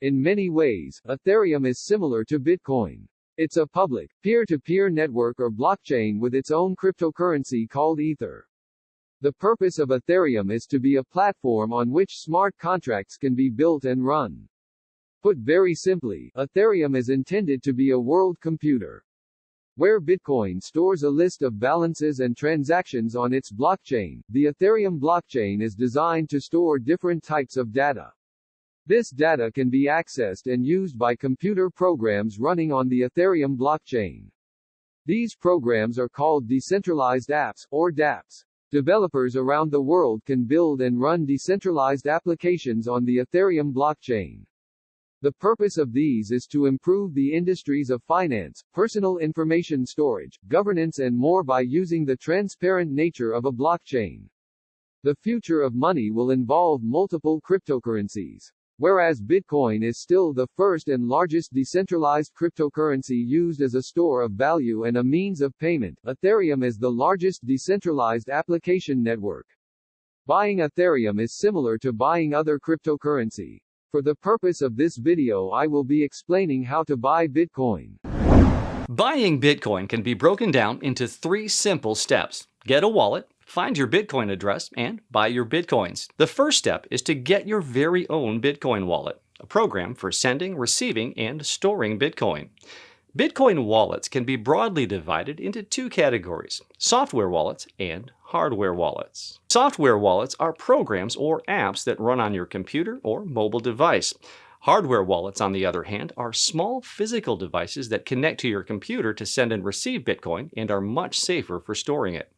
In many ways, Ethereum is similar to Bitcoin. It's a public, peer-to-peer network or blockchain with its own cryptocurrency called Ether. The purpose of Ethereum is to be a platform on which smart contracts can be built and run. Put very simply, Ethereum is intended to be a world computer. Where Bitcoin stores a list of balances and transactions on its blockchain, the Ethereum blockchain is designed to store different types of data. This data can be accessed and used by computer programs running on the Ethereum blockchain. These programs are called decentralized apps, or dApps. Developers around the world can build and run decentralized applications on the Ethereum blockchain. The purpose of these is to improve the industries of finance, personal information storage, governance and more by using the transparent nature of a blockchain. The future of money will involve multiple cryptocurrencies. Whereas Bitcoin is still the first and largest decentralized cryptocurrency used as a store of value and a means of payment, Ethereum is the largest decentralized application network. Buying Ethereum is similar to buying other cryptocurrency. For the purpose of this video, I will be explaining how to buy Bitcoin. Buying Bitcoin can be broken down into 3 simple steps. Get a wallet, find your Bitcoin address, and buy your Bitcoins. The first step is to get your very own Bitcoin wallet, a program for sending, receiving, and storing Bitcoin. Bitcoin wallets can be broadly divided into 2 categories: software wallets and hardware wallets. Software wallets are programs or apps that run on your computer or mobile device. Hardware wallets, on the other hand, are small physical devices that connect to your computer to send and receive Bitcoin and are much safer for storing it.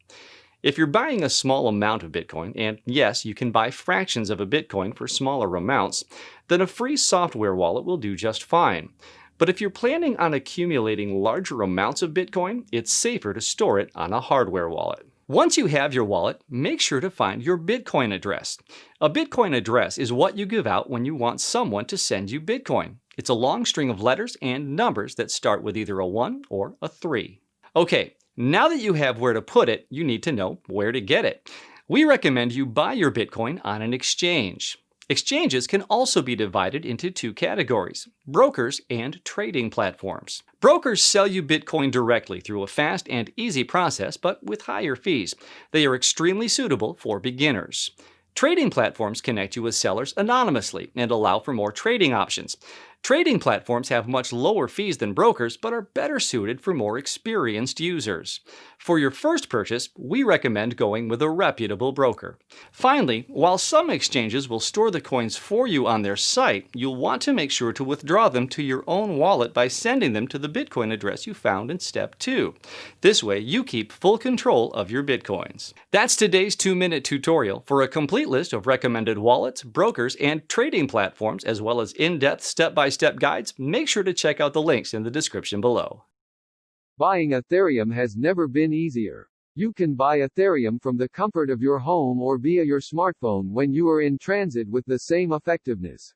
If you're buying a small amount of Bitcoin, and yes, you can buy fractions of a Bitcoin for smaller amounts, then a free software wallet will do just fine. But if you're planning on accumulating larger amounts of Bitcoin, it's safer to store it on a hardware wallet. Once you have your wallet, make sure to find your Bitcoin address. A Bitcoin address is what you give out when you want someone to send you Bitcoin. It's a long string of letters and numbers that start with either a 1 or a 3. Okay, now that you have where to put it, you need to know where to get it. We recommend you buy your Bitcoin on an exchange. Exchanges can also be divided into 2 categories: brokers and trading platforms. Brokers sell you Bitcoin directly through a fast and easy process, but with higher fees. They are extremely suitable for beginners. Trading platforms connect you with sellers anonymously and allow for more trading options. Trading platforms have much lower fees than brokers, but are better suited for more experienced users. For your first purchase, we recommend going with a reputable broker. Finally, while some exchanges will store the coins for you on their site, you'll want to make sure to withdraw them to your own wallet by sending them to the Bitcoin address you found in step 2. This way, you keep full control of your Bitcoins. That's today's 2-minute tutorial. For a complete list of recommended wallets, brokers, and trading platforms, as well as in-depth step-by-step guides, make sure to check out the links in the description below. Buying Ethereum has never been easier. You can buy Ethereum from the comfort of your home or via your smartphone when you are in transit with the same effectiveness.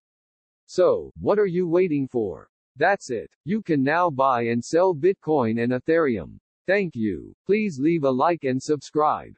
So, what are you waiting for? That's it. You can now buy and sell Bitcoin and Ethereum. Thank you. Please leave a like and subscribe.